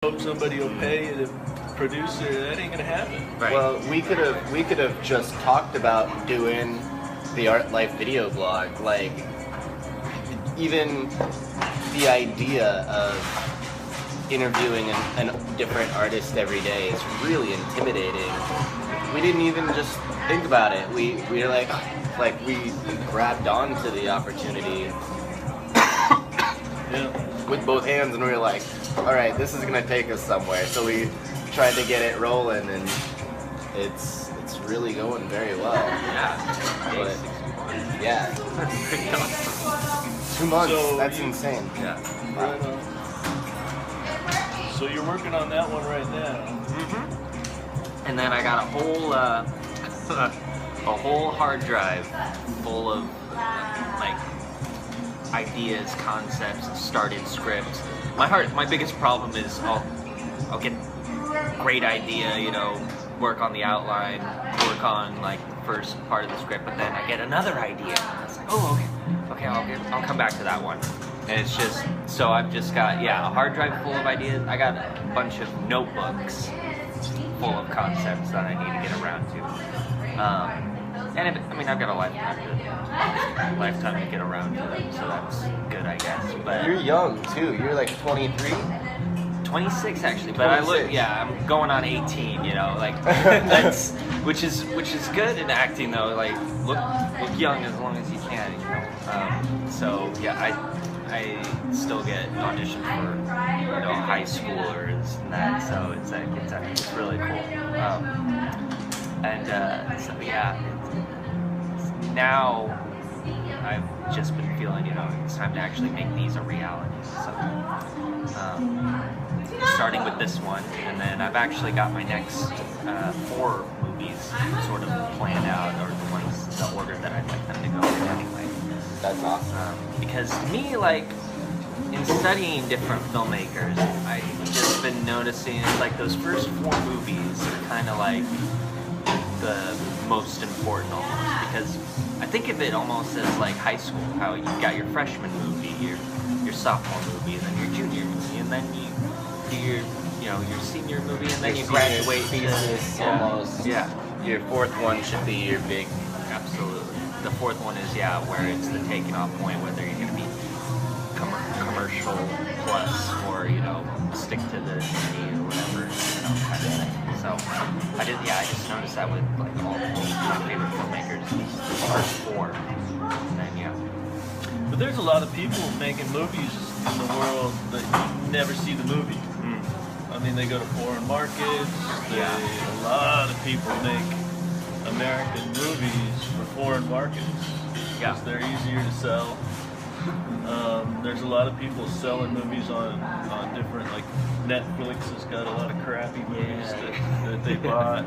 hope somebody will pay you to produce it. That ain't gonna happen. Right. Well, we could have just talked about doing the Art Life video blog. Like, even the idea of interviewing a different artist every day is really intimidating. We didn't even just think about it. We were like we grabbed onto the opportunity with both hands, and we were like, all right, this is gonna take us somewhere. So we tried to get it rolling, and it's really going very well. Yeah. But, yeah. Pretty awesome. 2 months. So That's insane. Yeah. Right on. So you're working on that one right now. And then I got a whole a whole hard drive full of like ideas, concepts, started scripts. My biggest problem is I'll get great idea, you know, work on the outline, work on like the first part of the script, but then I get another idea. It's like, oh, okay, I'll come back to that one. And it's just, so I've just got, a hard drive full of ideas. I got a bunch of notebooks full of concepts that I need to get around to. And I've got a lifetime to get around to them, so that's good, I guess. But You're young too. You're like 23. 26 actually, but 26. I'm going on 18. You know, like that's which is good in acting though. Like look young as long as you can. You know, so I still get auditioned for high schoolers and that. So it's really cool. Now I've just been feeling, it's time to actually make these a reality. So, starting with this one, and then I've actually got my next 4 movies sort of planned out, or the order that I'd like them to go in anyway. That's awesome. Because to me, like, in studying different filmmakers, I've just been noticing it's like those first 4 movies are kind of like the most important almost, because I think of it almost as like high school, how you've got your freshman movie, your sophomore movie, and then your junior movie, and then you do your senior movie, and then you graduate thesis almost. Yeah. Your 4th one should be your big. Absolutely. The 4th one is where it's the taking off point, whether you're going to be commercial plus or stick to the indie or whatever kind of thing. So I just noticed that with like all my favorite filmmakers, the first 4. And then But there's a lot of people making movies in the world that you never see the movie. I mean, they go to foreign markets. A lot of people make American movies for foreign markets because they're easier to sell. There's a lot of people selling movies on different, like Netflix has got a lot of crappy movies that they bought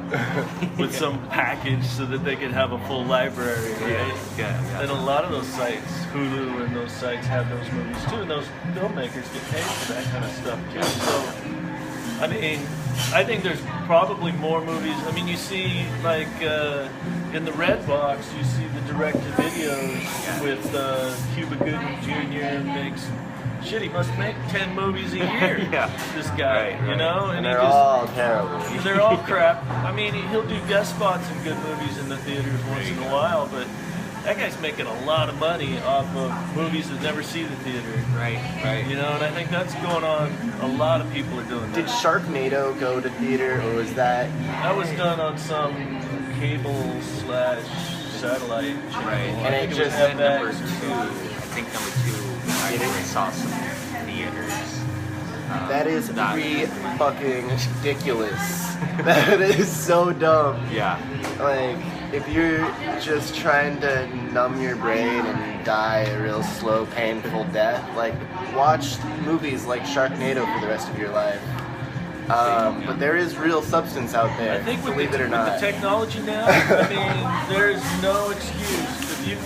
with some package so that they could have a full library, right? Yeah. And a lot of those sites, Hulu and those sites, have those movies too, and those filmmakers get paid for that kind of stuff too. So, I mean, I think there's probably more movies. I mean, you see, like, in the Red Box, you see the directed videos with Cuba Gooding Jr. makes, he must make 10 movies a year, this guy, right. And they're all terrible. They're all crap. I mean, he'll do guest spots in good movies in the theaters once in a while, but that guy's making a lot of money off of movies that never see the theater. Right. And I think that's going on. A lot of people are doing that. Did Sharknado go to theater, or was that? That was done on some cable/satellite channel. Right. And it just number 2. I think number 2. I really saw some theaters. That is pretty fucking ridiculous. That is so dumb. Yeah. Like, if you're just trying to numb your brain and die a real slow, painful death, like, watch movies like Sharknado for the rest of your life. But there is real substance out there, I think believe it or with not. the technology now, I mean, there's no excuse. If you've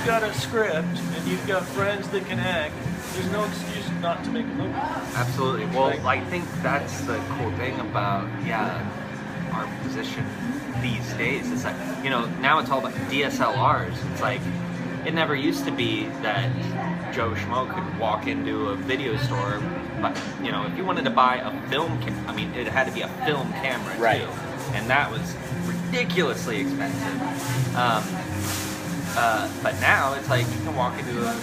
got a script and you've got friends that can act, there's no excuse not to make a movie. Absolutely. Well, I think that's the cool thing about our position these days. It's like, now it's all about DSLRs. It's like, it never used to be that Joe Schmo could walk into a video store, But you know, if you wanted to buy a film, I mean, it had to be a film camera Right. too, and that was ridiculously expensive. But now it's like you can walk into a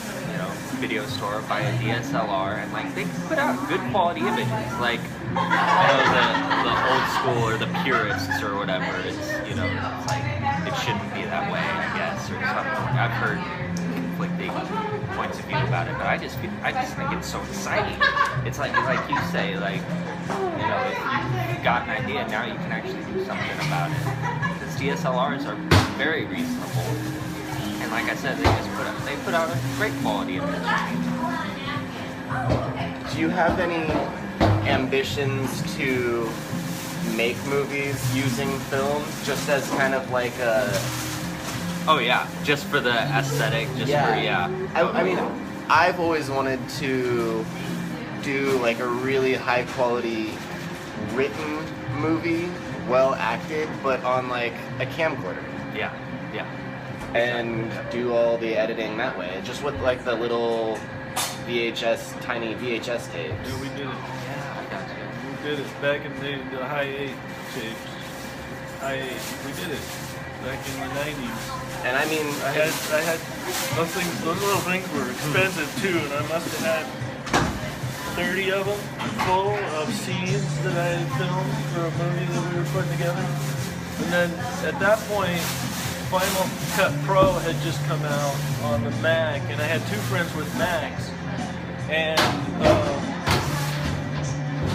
video store, buy a DSLR, and like they can put out good quality images. Like the old school or the purists or whatever. It's it's like it shouldn't be that way, I guess, or something. I've heard conflicting points of view about it, but I just think it's so exciting. It's like you say, like if you've got an idea, now you can actually do something about it. Because DSLRs are very reasonable. And like I said, they put out a great quality of it. Do you have any ambitions to make movies using film, just as kind of like a? Oh yeah, just for the aesthetic, I mean, I've always wanted to do like a really high quality written movie, well acted, but on like a camcorder. Yeah. And do all the editing that way, just with like the little tiny VHS tapes. Yeah, we did it. Yeah, I got you. We did it back in the high 8 tapes. High 8. We did it back in the 90s. And I mean, I had those little things were expensive too, and I must have had 30 of them full of scenes that I had filmed for a movie that we were putting together. And then at that point, Final Cut Pro had just come out on the Mac, and I had two friends with Macs, and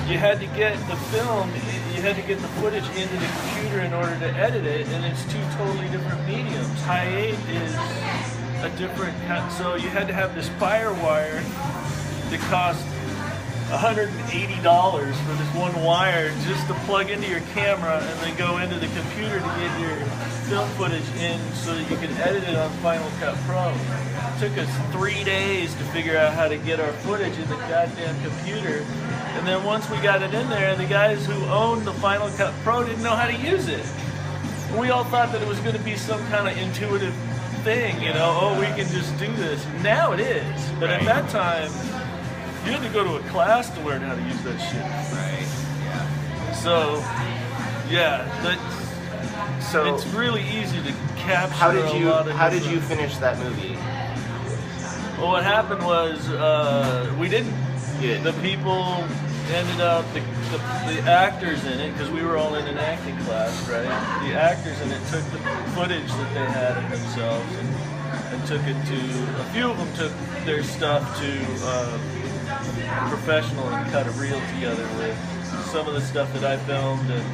you had to get the film, you had to get the footage into the computer in order to edit it, and it's two totally different mediums. High 8 is a different, so you had to have this FireWire that cost $180 for this one wire just to plug into your camera and then go into the computer to get your film footage in so that you can edit it on Final Cut Pro. It took us 3 days to figure out how to get our footage in the goddamn computer. And then once we got it in there, the guys who owned the Final Cut Pro didn't know how to use it. We all thought that it was going to be some kind of intuitive thing, oh, we can just do this. Now it is. But at that time, you had to go to a class to learn how to use that shit. Right. Yeah. So, yeah, it's really easy to capture how did different- you finish that movie? Well, what happened was we didn't. Yeah. The people ended up the actors in it, because we were all in an acting class, right? The actors in it took the footage that they had of themselves and took it to. A few of them took their stuff to professional and cut a reel together with some of the stuff that I filmed and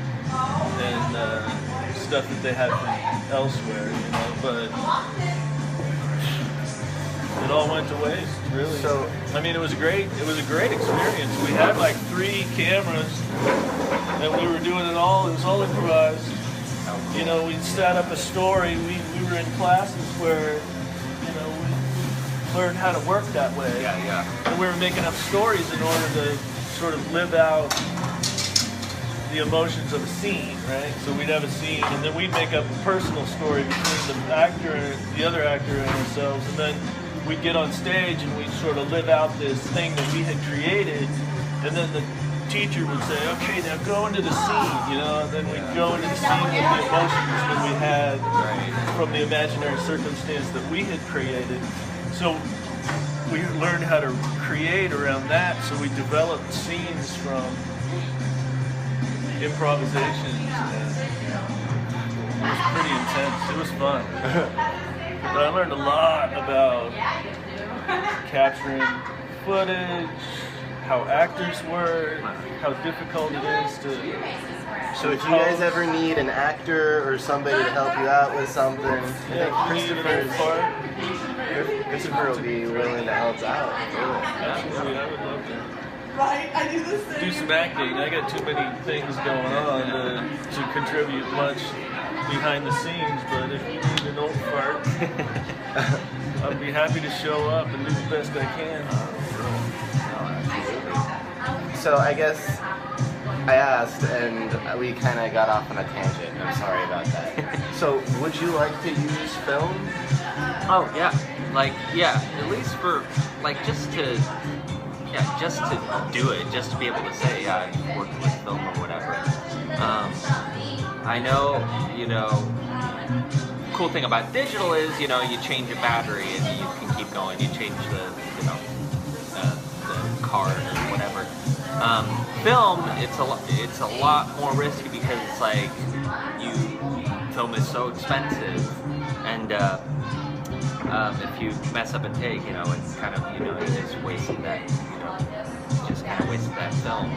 stuff that they had from elsewhere, but it all went to waste, really. So, I mean, it was a great experience. We had like 3 cameras and we were doing it all improvised. We set up a story. We were in classes where, we learned how to work that way. Yeah. And we were making up stories in order to sort of live out the emotions of a scene, right? So we'd have a scene, and then we'd make up a personal story between the other actor and ourselves, and then we'd get on stage and we'd sort of live out this thing that we had created, and then the teacher would say, okay, now go into the scene, and then we'd go into the scene with the emotions that we had from the imaginary circumstance that we had created. So we learned how to create around that, so we developed scenes from improvisations, and it was pretty intense. It was fun. But I learned a lot about capturing footage, how actors work, how difficult it is to. So if you guys ever need an actor or somebody to help you out with something, I think Christopher will be willing to help out. Absolutely, I would love to. Right, I do the same. Do some acting. I got too many things going on to contribute much behind the scenes, but if you need an old fart, I'd be happy to show up and do the best I can. So I guess I asked, and we kind of got off on a tangent. I'm sorry about that. So would you like to use film? Oh yeah, at least for just to yeah, just to do it, just to be able to say, yeah, I worked with film or whatever. I know, cool thing about digital is, you change a battery and you can keep going. You change the card or whatever. Film, it's a lot more risky because it's like film is so expensive, and if you mess up a take, it's kind of you just wasted that film.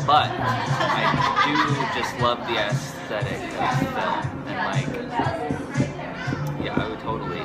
But I do just love the aesthetic of film, and I would totally